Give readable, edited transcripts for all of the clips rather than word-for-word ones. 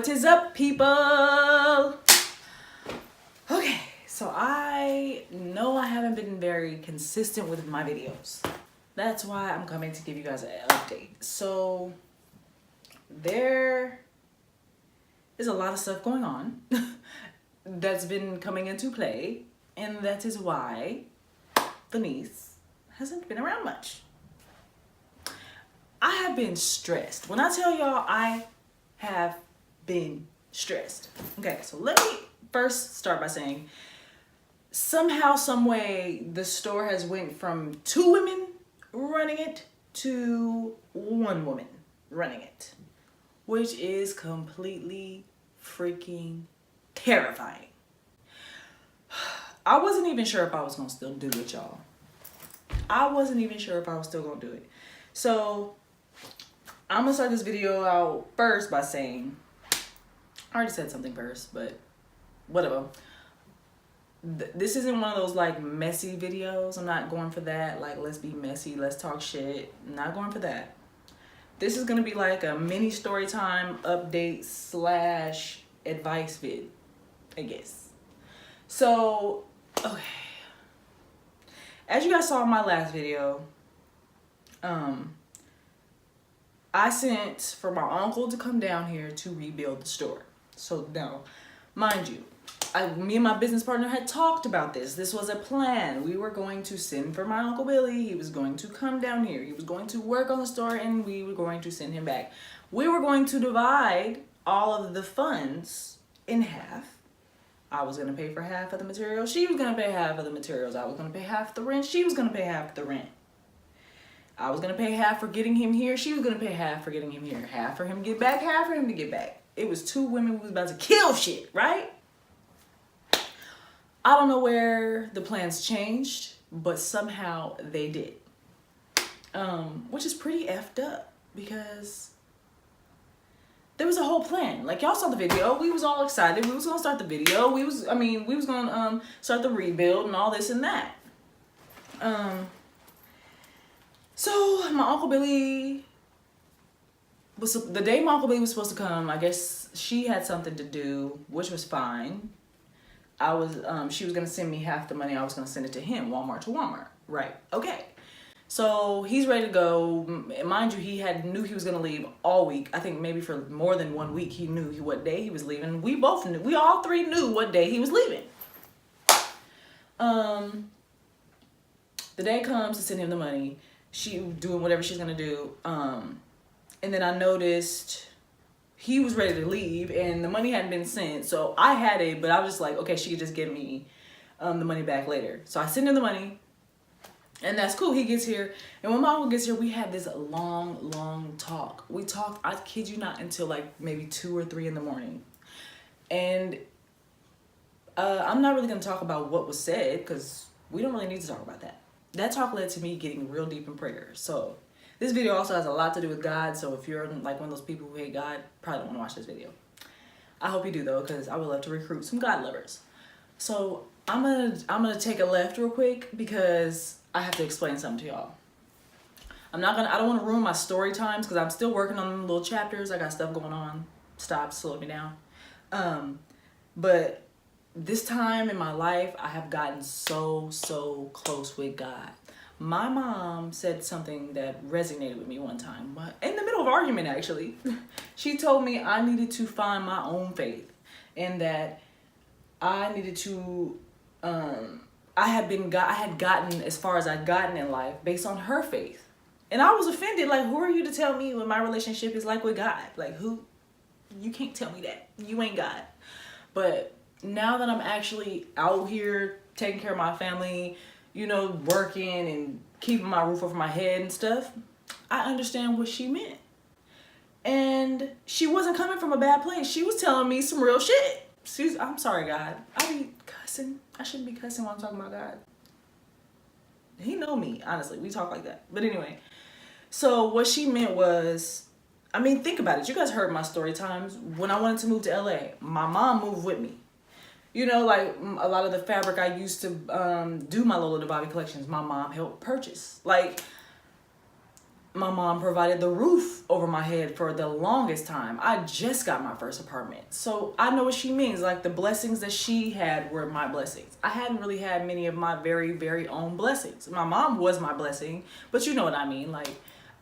What is up, people? Okay, so I know I haven't been very consistent with my videos. That's why I'm coming to give you guys an update. So there is a lot of stuff going on that's been coming into play, and that is why the niece hasn't been around much. I have been stressed. When I tell y'all I have been stressed. Okay, so let me first start by saying somehow, some way, the store has went from 2 women running it to 1 woman running it, which is completely freaking terrifying. I wasn't even sure if I was gonna still do it, y'all. I wasn't even sure if I was still gonna do it. So I'm gonna start this video out first by saying, I already said something first, but whatever. This isn't one of those like messy videos. I'm not going for that. Like, let's be messy, let's talk shit. I'm not going for that. This is gonna be like a mini story time update / advice vid, I guess. So, okay. As you guys saw in my last video, I sent for my uncle to come down here to rebuild the store. So now, mind you, me and my business partner had talked about this. This was a plan. We were going to send for my Uncle Billy. He was going to come down here. He was going to work on the store, and we were going to send him back. We were going to divide all of the funds in half. I was going to pay for half of the materials. She was going to pay half of the materials. I was going to pay half the rent. She was going to pay half the rent. I was going to pay half for getting him here. She was going to pay half for getting him here. Half for him to get back, half for him to get back. It was 2 women who was about to kill shit, right? I don't know where the plans changed, but somehow they did. Which is pretty effed up because there was a whole plan. Like, y'all saw the video. We was all excited. We was going to start the video. We was going to start the rebuild and all this and that. So my Uncle Billy the day my Uncle Billy was supposed to come, I guess she had something to do, which was fine. She was gonna send me half the money. I was gonna send it to him, Walmart to Walmart. Right, okay. So he's ready to go. Mind you, knew he was gonna leave all week. I think maybe for more than 1 week, he knew what day he was leaving. We both knew, we all 3 knew what day he was leaving. The day comes to send him the money. She doing whatever she's gonna do. And then I noticed he was ready to leave and the money hadn't been sent. So I had it, but I was just like, okay, she could just give me the money back later. So I sent him the money and that's cool. He gets here. And when my uncle gets here, we had this long talk. We talked, I kid you not, until like maybe 2 or 3 in the morning. And I'm not really gonna talk about what was said because we don't really need to talk about that. That talk led to me getting real deep in prayer. So this video also has a lot to do with God. So if you're like one of those people who hate God, probably don't want to watch this video. I hope you do though, because I would love to recruit some God lovers. So I'm gonna take a left real quick because I have to explain something to y'all. I don't want to ruin my story times because I'm still working on little chapters. I got stuff going on. Stop, slow me down. But this time in my life, I have gotten so close with God. My mom said something that resonated with me one time, in the middle of an argument actually. She told me I needed to find my own faith and that I needed to, I had gotten as far as I'd gotten in life based on her faith. And I was offended, like, who are you to tell me what my relationship is like with God? Like, who? You can't tell me that. You ain't God. But now that I'm actually out here taking care of my family, you know, working and keeping my roof over my head and stuff, I understand what she meant. And she wasn't coming from a bad place. She was telling me some real shit. I'm sorry, God. I be cussing. I shouldn't be cussing when I'm talking about God. He know me, honestly. We talk like that. But anyway, so what she meant was, I mean, think about it. You guys heard my story times. When I wanted to move to LA, my mom moved with me. You know, like a lot of the fabric I used to do my Lola Dababi collections, my mom helped purchase. Like, my mom provided the roof over my head for the longest time. I just got my first apartment. So I know what she means. Like, the blessings that she had were my blessings. I hadn't really had many of my very, very own blessings. My mom was my blessing, but you know what I mean. Like,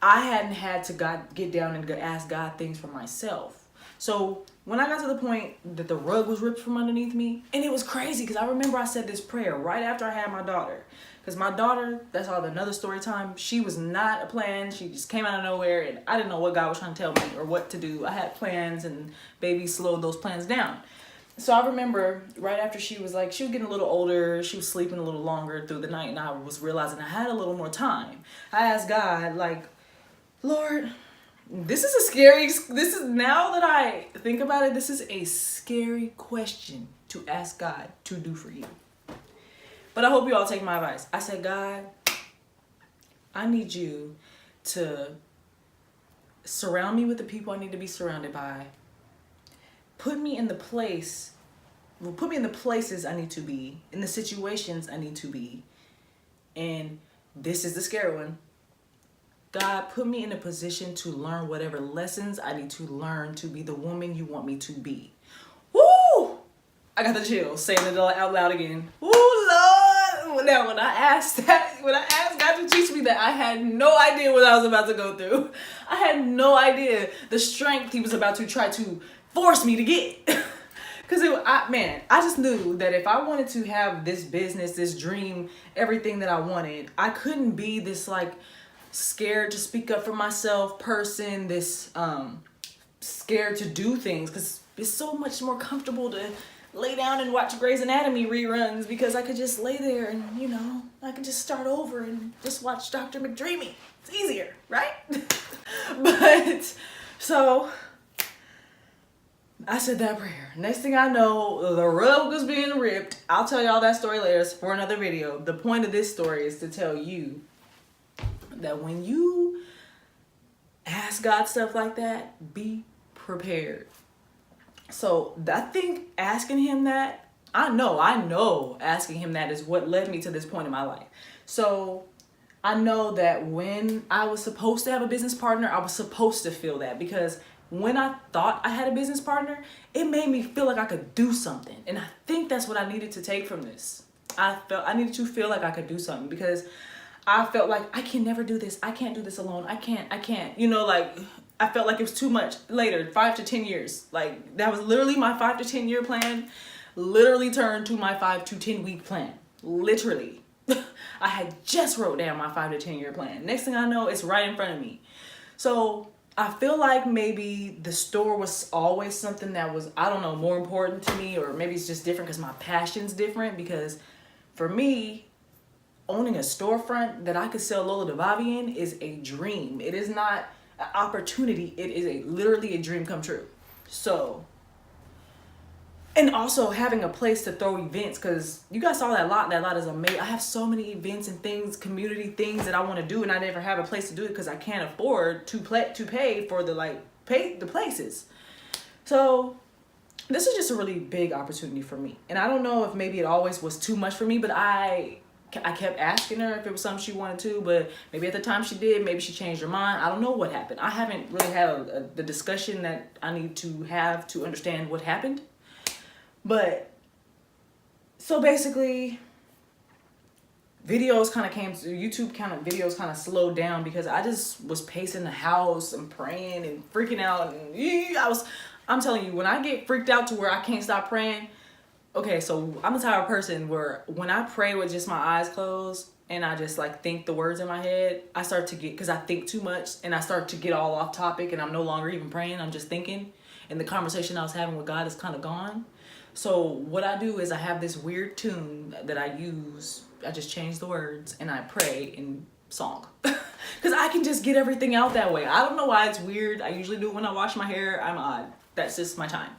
I hadn't had to get down and ask God things for myself. So when I got to the point that the rug was ripped from underneath me, and it was crazy because I remember I said this prayer right after I had my daughter. Because my daughter, that's all another story time, she was not a plan. She just came out of nowhere, and I didn't know what God was trying to tell me or what to do. I had plans, and baby slowed those plans down. So I remember right after she was getting a little older, she was sleeping a little longer through the night, and I was realizing I had a little more time. I asked God, like, Lord, now that I think about it, this is a scary question to ask God to do for you. But I hope you all take my advice. I said, God, I need you to surround me with the people I need to be surrounded by. Put me in the places I need to be, in the situations I need to be. And this is the scary one. God, put me in a position to learn whatever lessons I need to learn to be the woman you want me to be. Woo! I got the chills saying it out loud again. Woo, Lord! Now, when I asked God to teach me that, I had no idea what I was about to go through. I had no idea the strength He was about to try to force me to get. Because I just knew that if I wanted to have this business, this dream, everything that I wanted, I couldn't be this like scared to speak up for myself person, this scared to do things, because it's so much more comfortable to lay down and watch Grey's Anatomy reruns, because I could just lay there and, I could just start over and just watch Dr. McDreamy. It's easier, right? But so I said that prayer. Next thing I know, the rug was being ripped. I'll tell y'all that story later for another video. The point of this story is to tell you that when you ask God stuff like that, be prepared. So I think asking Him that, I know asking Him that is what led me to this point in my life. So I know that when I was supposed to have a business partner, I was supposed to feel that, because when I thought I had a business partner, it made me feel like I could do something. And I think that's what I needed to take from this. I needed to feel like I could do something, because I felt like I can never do this. I can't do this alone. I can't. I felt like it was too much. Later, 5 to 10 years. Like, that was literally my 5 to 10 year plan. Literally turned to my 5 to 10 week plan. Literally. I had just wrote down my 5 to 10 year plan. Next thing I know, it's right in front of me. So I feel like maybe the store was always something that was, I don't know, more important to me, or maybe it's just different because my passion's different. Because for me, owning a storefront that I could sell Lola Devavi in is a dream. It is not an opportunity. It is literally a dream come true. So, and also having a place to throw events, because you guys saw that lot. That lot is amazing. I have so many events and things, community things that I want to do, and I never have a place to do it because I can't afford to pay for the places. So this is just a really big opportunity for me. And I don't know if maybe it always was too much for me, but I kept asking her if it was something she wanted to, but maybe at the time she did, maybe she changed her mind. I don't know what happened. I haven't really had the discussion that I need to have to understand what happened. But so basically, YouTube kind of slowed down, because I just was pacing the house and praying and freaking out. And I'm telling you, when I get freaked out to where I can't stop praying, okay, so I'm the type of person where when I pray with just my eyes closed and I just think the words in my head, I start to get, because I think too much, and I start to get all off topic, and I'm no longer even praying, I'm just thinking, and the conversation I was having with God is kind of gone. So what I do is I have this weird tune that I use. I just change the words and I pray in song. Because I can just get everything out that way. I don't know why it's weird. I usually do it when I wash my hair. I'm odd. That's just my time.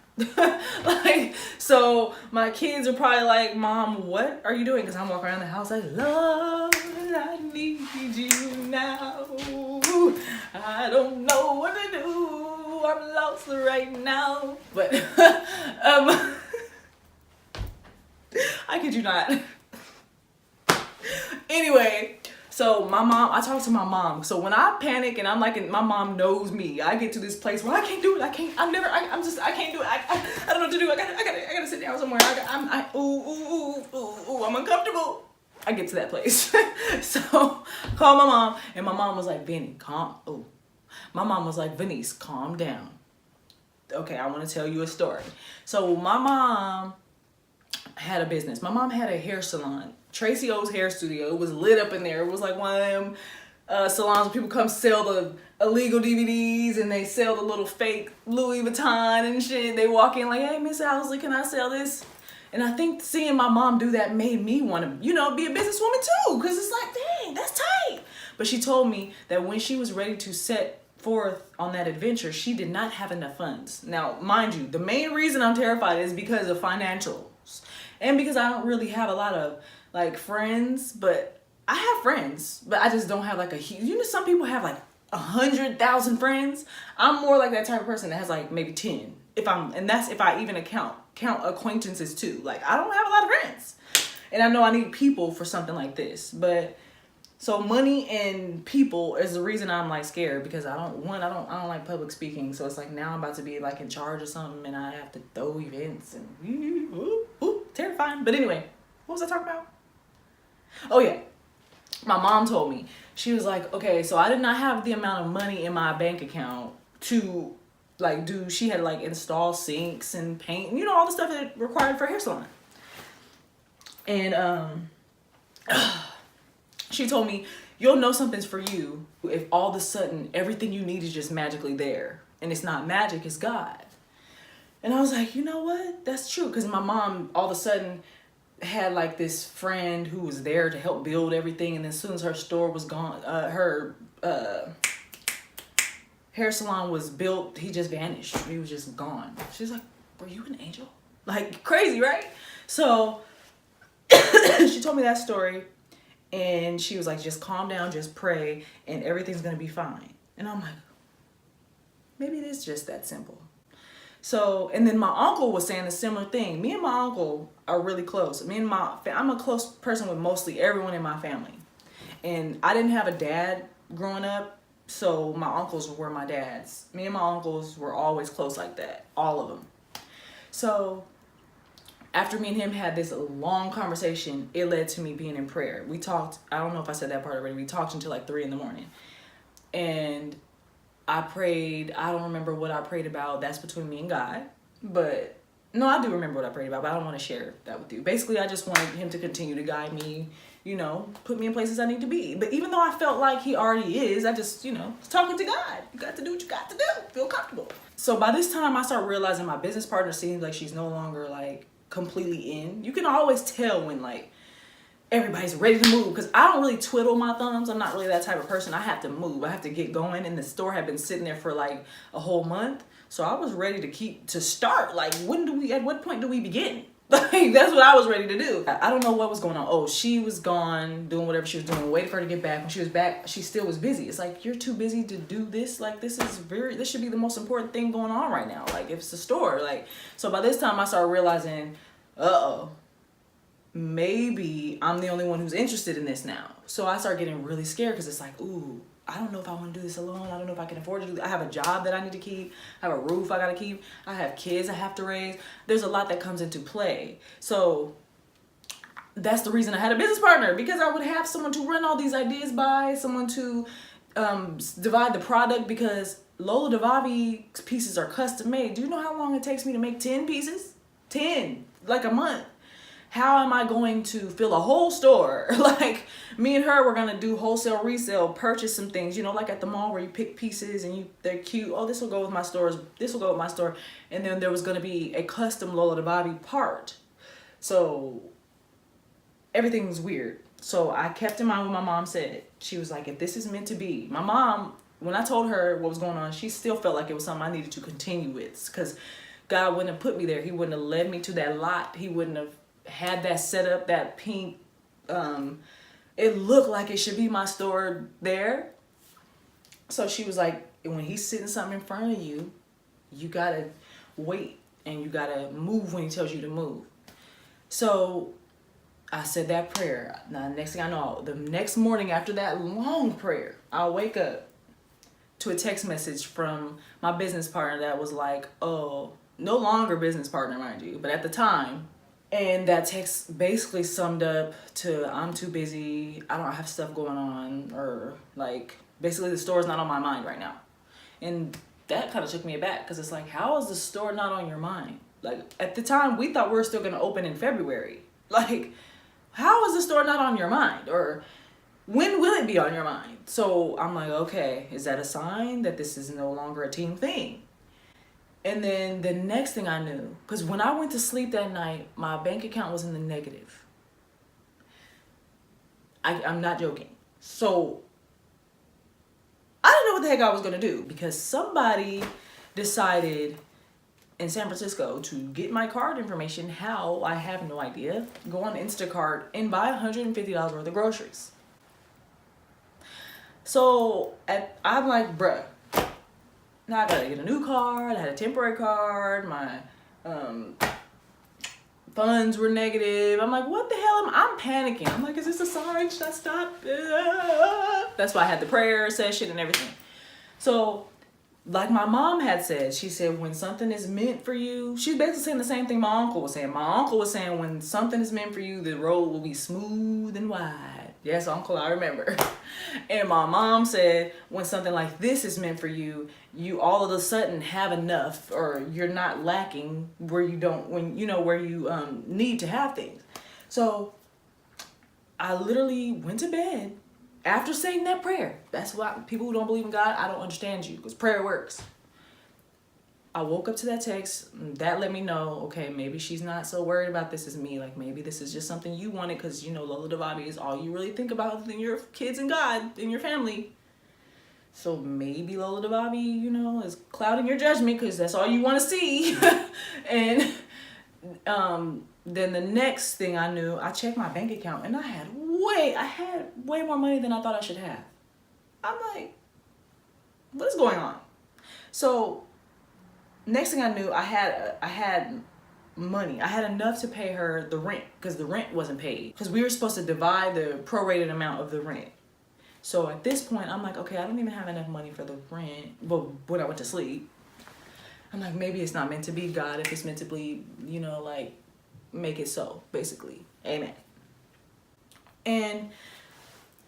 So my kids are probably like, Mom, what are you doing? Because I'm walking around the house like, Lord, I need you now. I don't know what to do. I'm lost right now. But I kid you not. Anyway, So I talked to my mom. So when I panic and I'm like, my mom knows me. I get to this place where I can't do it. I can't do it. I don't know what to do. I gotta sit down somewhere. I'm uncomfortable. I get to that place. So call my mom, and my mom was like, Vinny, my mom was like, Venice, calm down. Okay, I want to tell you a story. So my mom had a business. My mom had a hair salon, Tracy O's Hair Studio. It was lit up in there. It was like one of them salons where people come sell the illegal DVDs and they sell the little fake Louis Vuitton and shit. They walk in like, hey, Miss Owsley, can I sell this? And I think seeing my mom do that made me want to, be a businesswoman too. Because it's like, dang, that's tight. But she told me that when she was ready to set forth on that adventure, she did not have enough funds. Now, mind you, the main reason I'm terrified is because of financials. And because I don't really have a lot of like friends, but I have friends, but I just don't have like a huge, some people have like 100,000 friends. I'm more like that type of person that has like maybe 10. And that's if I even count acquaintances too. Like I don't have a lot of friends. And I know I need people for something like this, but so money and people is the reason I'm like scared, because I don't like public speaking. So it's like now I'm about to be like in charge of something and I have to throw events and terrifying. But anyway, what was I talking about? Oh yeah, my mom told me, she was like, okay, so I did not have the amount of money in my bank account to like she had like install sinks and paint, and all the stuff that required for a hair salon. And she told me, you'll know something's for you if all of a sudden everything you need is just magically there. And it's not magic, it's God. And I was like, you know what? That's true. Because my mom all of a sudden had like this friend who was there to help build everything. And as soon as her store was gone, her hair salon was built, he just vanished. He was just gone. She was like, were you an angel? Like crazy, right? So she told me that story. And she was like, just calm down, just pray, and everything's going to be fine. And I'm like, maybe it is just that simple. So, and then my uncle was saying a similar thing. Me and my uncle are really close. I'm a close person with mostly everyone in my family. And I didn't have a dad growing up, so my uncles were my dads. Me and my uncles were always close like that, all of them. So after me and him had this long conversation, it led to me being in prayer. We talked, I don't know if I said that part already, we talked until like 3 a.m. And I prayed, I don't remember what I prayed about, that's between me and God. But, no, I do remember what I prayed about, but I don't want to share that with you. Basically, I just wanted him to continue to guide me, put me in places I need to be. But even though I felt like he already is, I just, was talking to God. You got to do what you got to do, feel comfortable. So by this time, I start realizing my business partner seems like she's no longer like completely in. You can always tell when like everybody's ready to move, because I don't really twiddle my thumbs. I'm not really that type of person. I have to move. I have to get going, and the store had been sitting there for like a whole month. So I was ready to start. Like at what point do we begin? Like that's what I was ready to do. I don't know what was going on. Oh, she was gone doing whatever she was doing, waiting for her to get back. When she was back, she still was busy. It's like, you're too busy to do this. Like this should be the most important thing going on right now. Like if it's a store, like, so by this time I started realizing, maybe I'm the only one who's interested in this now. So I start getting really scared, because it's like, ooh, I don't know if I want to do this alone. I don't know if I can afford to do this. I have a job that I need to keep. I have a roof I got to keep. I have kids I have to raise. There's a lot that comes into play. So that's the reason I had a business partner, because I would have someone to run all these ideas by, someone to divide the product, because Lola Davavi pieces are custom made. Do you know how long it takes me to make 10 pieces? 10, like a month. How am I going to fill a whole store? Like me and her were gonna do wholesale resale, purchase some things, like at the mall where you pick pieces and they're cute. Oh, this will go with my stores. This will go with my store. And then there was gonna be a custom Lola Davavi part. So everything was weird. So I kept in mind what my mom said. She was like, if this is meant to be. My mom, when I told her what was going on, she still felt like it was something I needed to continue with, because God wouldn't have put me there. He wouldn't have led me to that lot. He wouldn't have had that set up, that pink, it looked like it should be my store there. So she was like, when he's sitting something in front of you, you gotta wait and you gotta move when he tells you to move. So I said that prayer. Now, next thing I know, the next morning after that long prayer, I'll wake up to a text message from my business partner that was like, oh, no longer business partner, mind you, but at the time. And that text basically summed up to, I'm too busy, I don't have stuff going on, or like, basically the store's not on my mind right now. And that kind of took me aback, because it's like, how is the store not on your mind? Like, at the time, we thought we were still going to open in February. Like, how is the store not on your mind? Or when will it be on your mind? So I'm like, okay, is that a sign that this is no longer a team thing? And then the next thing I knew, because when I went to sleep that night, my bank account was in the negative. I'm not joking. So I didn't know what the heck I was going to do, because somebody decided in San Francisco to get my card information. How, I have no idea. Go on Instacart and buy $150 worth of groceries. So I'm like, bruh, now I gotta get a new card. I had a temporary card. My funds were negative. I'm like, what the hell? I'm panicking. I'm like, is this a sign? Should I stop? That's why I had the prayer session and everything. So, like my mom had said, she said, when something is meant for you, she's basically saying the same thing my uncle was saying. My uncle was saying, when something is meant for you, the road will be smooth and wide. Yes, uncle, I remember. And my mom said, when something like this is meant for you, you all of a sudden have enough, or you're not lacking where you don't, when you know where you need to have things. So I literally went to bed after saying that prayer. That's why people who don't believe in God, I don't understand you, because prayer works. I woke up to that text. That let me know, okay, maybe she's not so worried about this as me. Like, maybe this is just something you wanted, because, you know, Lola Dababi is all you really think about in your kids and God and your family. So maybe Lola Dababi, you know, is clouding your judgment, because that's all you want to see. And then the next thing I knew, I checked my bank account, and I had way more money than I thought I should have. I'm like, what is going on? So next thing I knew, I had money. I had enough to pay her the rent, because the rent wasn't paid, because we were supposed to divide the prorated amount of the rent. So at this point, I'm like, okay, I don't even have enough money for the rent. But when I went to sleep, I'm like, maybe it's not meant to be, God. If it's meant to be, you know, like, make it so, basically. Amen. And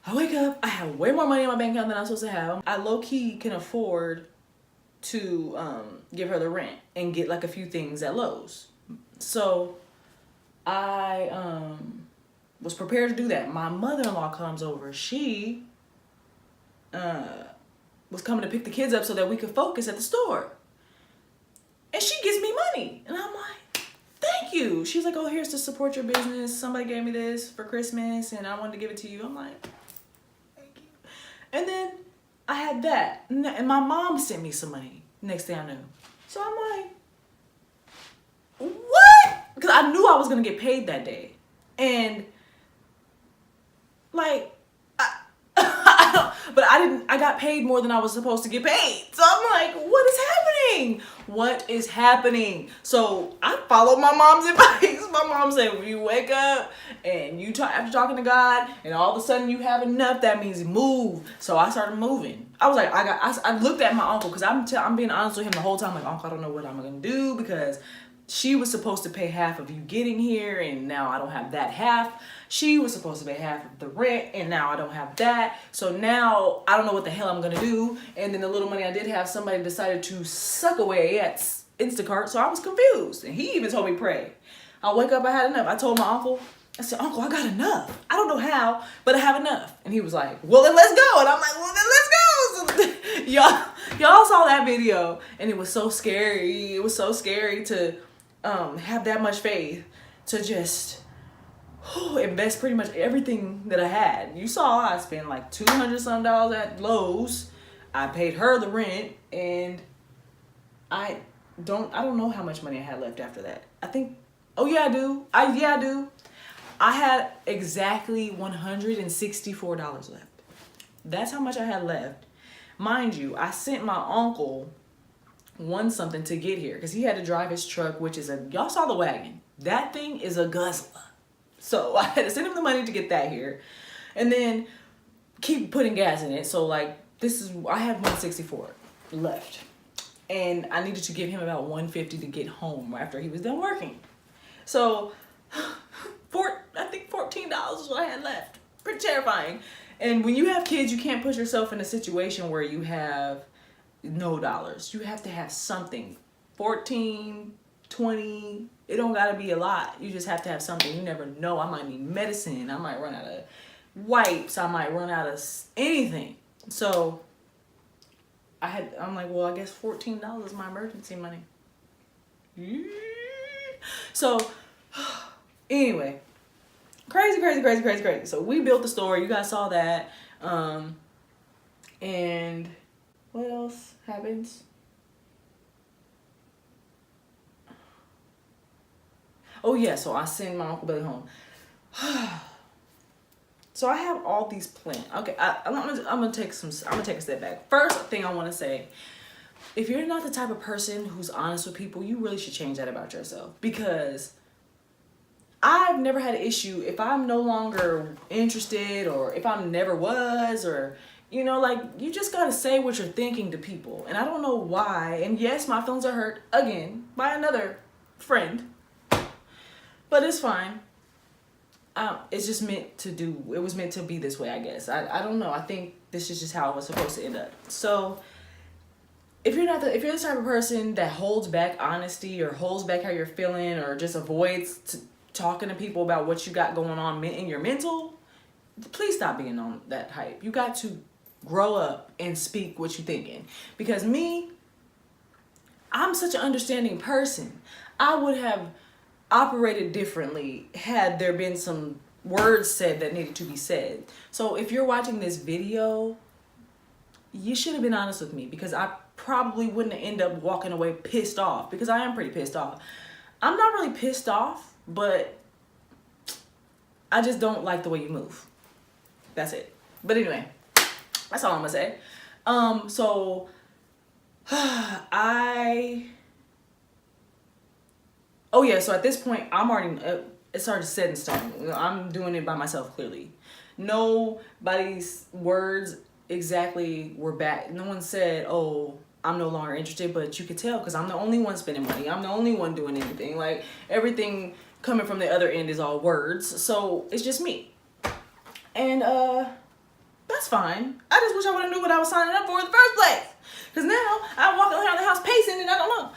I wake up, I have way more money in my bank account than I'm supposed to have. I low-key can afford to give her the rent and get like a few things at Lowe's. So I was prepared to do that. My mother-in-law comes over. She was coming to pick the kids up so that we could focus at the store. And she gives me money. And I'm like, thank you. She's like, oh, here's to support your business. Somebody gave me this for Christmas and I wanted to give it to you. I'm like, thank you. And then I had that. And my mom sent me some money. Next thing I knew. So I'm like, what? Because I knew I was going to get paid that day. And like, but I got paid more than I was supposed to get paid. So I'm like, what is happening? What is happening? So I followed my mom's advice. My mom said, when you wake up and you after talking to God and all of a sudden you have enough, that means move. So I started moving. I was like, I looked at my uncle, because I'm being honest with him the whole time. Like, uncle, I don't know what I'm going to do, because she was supposed to pay half of you getting here, and now I don't have that half. She was supposed to pay half of the rent, and now I don't have that. So now I don't know what the hell I'm going to do. And then the little money I did have, somebody decided to suck away at Instacart, so I was confused. And he even told me pray. I wake up, I had enough. I told my uncle, I said, uncle, I got enough. I don't know how, but I have enough. And he was like, well, then let's go. And I'm like, well, then let's go. So y'all saw that video, and it was so scary. It was so scary to have that much faith to just invest pretty much everything that I had. You saw I spent like $200 some at Lowe's. I paid her the rent, and I don't know how much money I had left after that. I think, oh yeah, I do. I do. I had exactly $164 left. That's how much I had left. Mind you, I sent my uncle something to get here, because he had to drive his truck, which is y'all saw the wagon. That thing is a guzzler. So I had to send him the money to get that here. And then keep putting gas in it. So like I have 164 left. And I needed to give him about 150 to get home after he was done working. So I think $14 is what I had left. Pretty terrifying. And when you have kids, you can't put yourself in a situation where you have no dollars. You have to have something. 14, 20, it don't gotta be a lot. You just have to have something. You never know. I might need medicine. I might run out of wipes. I might run out of anything. So I'm like, well, I guess $14 is my emergency money. So anyway, crazy. So we built the store. You guys saw that. And what else happens? Oh yeah, so I send my Uncle Billy home. So I have all these plans. Okay, I'm gonna take a step back. First thing I want to say, if you're not the type of person who's honest with people, you really should change that about yourself. Because I've never had an issue if I'm no longer interested, or if I never was, or like, you just gotta say what you're thinking to people. And I don't know why. And yes, my feelings are hurt again by another friend, but it's fine. It's just it was meant to be this way, I guess. I don't know. I think this is just how it was supposed to end up. So if you're the type of person that holds back honesty, or holds back how you're feeling, or just avoids talking to people about what you got going on in your mental, please stop being on that hype. You got to grow up and speak what you're thinking. Because I'm such an understanding person. I would have operated differently had there been some words said that needed to be said. So if you're watching this video, you should have been honest with me, because I probably wouldn't end up walking away pissed off, because I am pretty pissed off. I'm not really pissed off, but I just don't like the way you move. That's it. But anyway, that's all I'm gonna say. So oh yeah, so at this point, I'm already, it's already set in stone. I'm doing it by myself, clearly. Nobody's words exactly were back. No one said, oh, I'm no longer interested, but you could tell, because I'm the only one spending money. I'm the only one doing anything. Like, everything coming from the other end is all words. So it's just me. And that's fine. I just wish I would have knew what I was signing up for in the first place. Because now I'm walking around the house pacing and I don't know.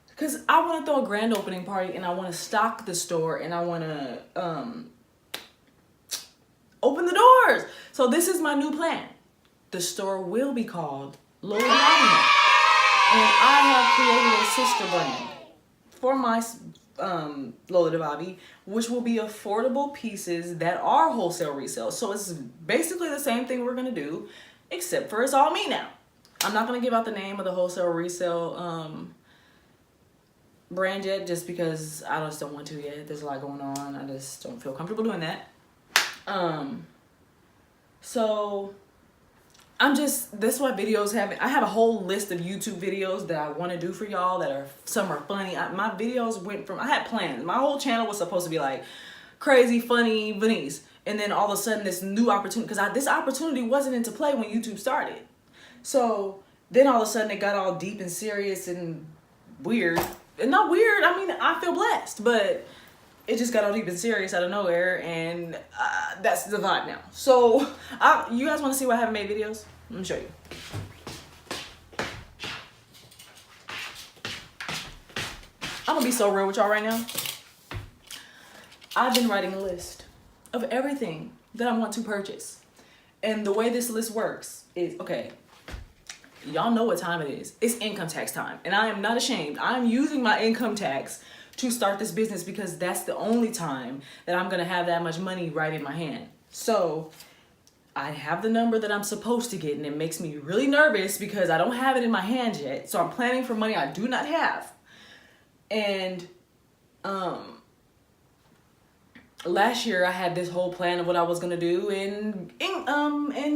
Because I want to throw a grand opening party, and I want to stock the store, and I want to open the doors. So this is my new plan. The store will be called Lola Divine. And I have created a sister brand for my Lola Divine, which will be affordable pieces that are wholesale resale. So it's basically the same thing we're going to do, except for it's all me now. I'm not going to give out the name of the wholesale resale brand yet, just because I just don't want to yet. There's a lot going on. I just don't feel comfortable doing that. So that's why videos I have a whole list of YouTube videos that I want to do for y'all that some are funny. My videos I had plans. My whole channel was supposed to be like crazy, funny Venice. And then all of a sudden this new opportunity, because this opportunity wasn't into play when YouTube started. So then all of a sudden it got all deep and serious and weird. And not weird, I mean, I feel blessed, but it just got all deep and serious out of nowhere, and that's the vibe now. So, you guys want to see why I haven't made videos? Let me show you. I'm gonna be so real with y'all right now. I've been writing a list of everything that I want to purchase. And the way this list works is, okay, y'all know what time it is. It's income tax time. And I am not ashamed. I'm using my income tax to start this business, because that's the only time that I'm going to have that much money right in my hand. So I have the number that I'm supposed to get, and it makes me really nervous because I don't have it in my hand yet. So I'm planning for money I do not have. And last year I had this whole plan of what I was gonna do, and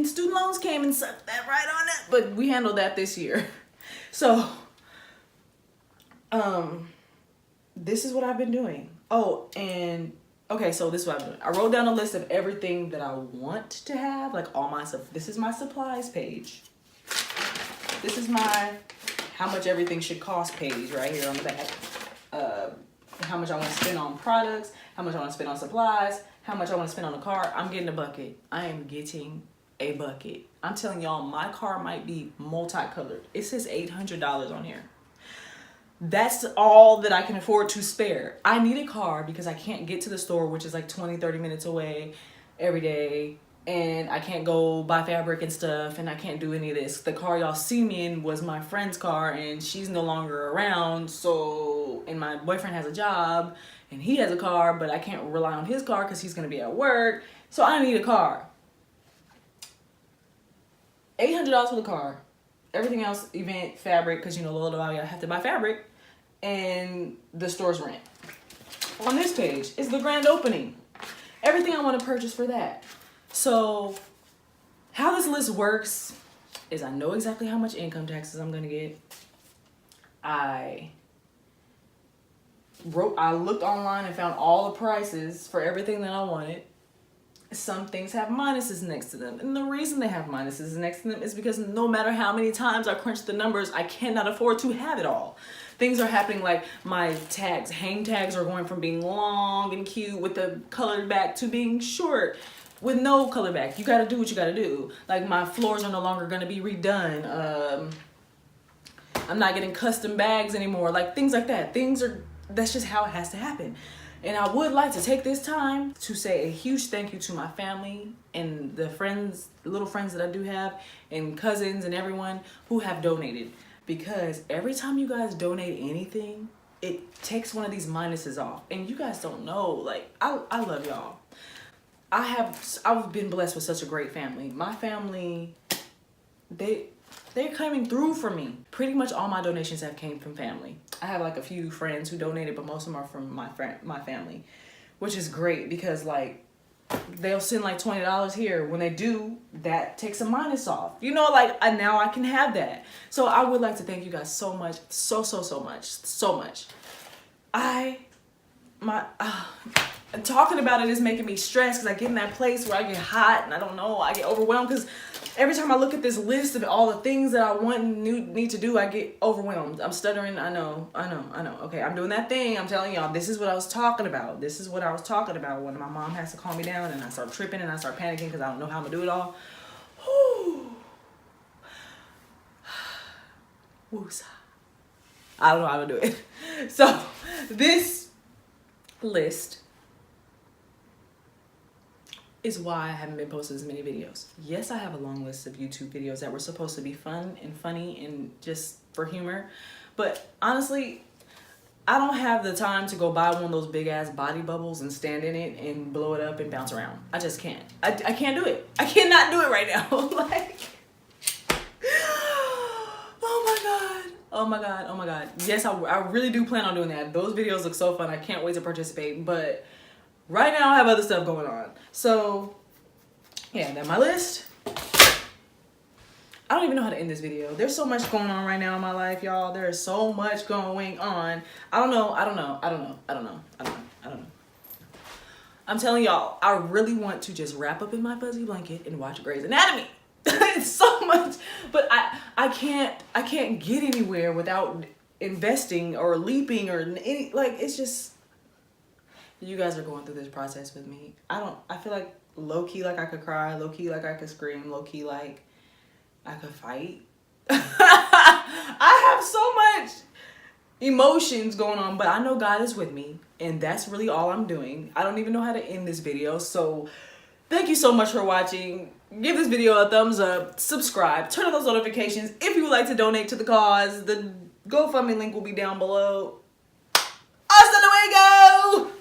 student loans came and sucked that right on it. But we handled that this year. So this is what I've been doing. Oh, and Okay, so this is what I'm doing. I wrote down a list of everything that I want to have, like all my stuff. This is my supplies page. This is my how much everything should cost page right here on the back. How much I want to spend on products, how much I want to spend on supplies, how much I want to spend on a car. I'm getting a bucket. I am getting a bucket. I'm telling y'all, my car might be multicolored. It says $800 on here. That's all that I can afford to spare. I need a car because I can't get to the store, which is like 20-30 minutes away every day. And I can't go buy fabric and stuff, and I can't do any of this. The car y'all see me in was my friend's car, and she's no longer around. So, and my boyfriend has a job, and he has a car, but I can't rely on his car because he's gonna be at work. So I need a car. $800 for the car. Everything else, event, fabric, because you know, Lola, I have to buy fabric, and the store's rent. On this page is the grand opening. Everything I want to purchase for that. So how this list works is I know exactly how much income taxes I'm gonna get. I looked online and found all the prices for everything that I wanted. Some things have minuses next to them. And the reason they have minuses next to them is because no matter how many times I crunch the numbers, I cannot afford to have it all. Things are happening like my tags, hang tags are going from being long and cute with the colored back to being short with no color back. You gotta do what you gotta do. Like my floors are no longer gonna be redone. I'm not getting custom bags anymore. Like things like that. That's just how it has to happen. And I would like to take this time to say a huge thank you to my family and the friends, the little friends that I do have, and cousins and everyone who have donated. Because every time you guys donate anything, it takes one of these minuses off. And you guys don't know, like, I love y'all. I've been blessed with such a great family. My family, they're coming through for me. Pretty much all my donations have came from family. I have like a few friends who donated, but most of them are from my family, which is great because like they'll send like $20 here. When they do, that takes a minus off. You know, like now I can have that. So I would like to thank you guys so much, so much. Talking about it is making me stressed because I get in that place where I get hot and I don't know, I get overwhelmed because every time I look at this list of all the things that I want and need to do, I get overwhelmed. I'm stuttering. I know. Okay, I'm doing that thing. I'm telling y'all, this is what I was talking about. This is what I was talking about when my mom has to calm me down and I start tripping and I start panicking because I don't know how I'm going to do it all. Woosah. I don't know how to do it. So this list is why I haven't been posting as many videos. Yes, I have a long list of YouTube videos that were supposed to be fun and funny and just for humor. But honestly, I don't have the time to go buy one of those big ass body bubbles and stand in it and blow it up and bounce around. I just can't. I can't do it. I cannot do it right now. Like, oh my God. Yes, I really do plan on doing that. Those videos look so fun. I can't wait to participate. But right now I have other stuff going on. So yeah, that's my list. I don't even know how to end this video. There's so much going on right now in my life, y'all. There is so much going on. I don't know. I'm telling y'all, I really want to just wrap up in my fuzzy blanket and watch Grey's Anatomy. It's so much, but I can't get anywhere without investing or leaping or any, like, it's just, you guys are going through this process with me. I feel like low-key like I could cry, low-key like I could scream, low-key like I could fight. I have so much emotions going on, but I know God is with me, and that's really all I'm doing. I don't even know how to end this video, so thank you so much for watching. Give this video a thumbs up, subscribe, turn on those notifications. If you would like to donate to the cause, the GoFundMe link will be down below. Hasta luego!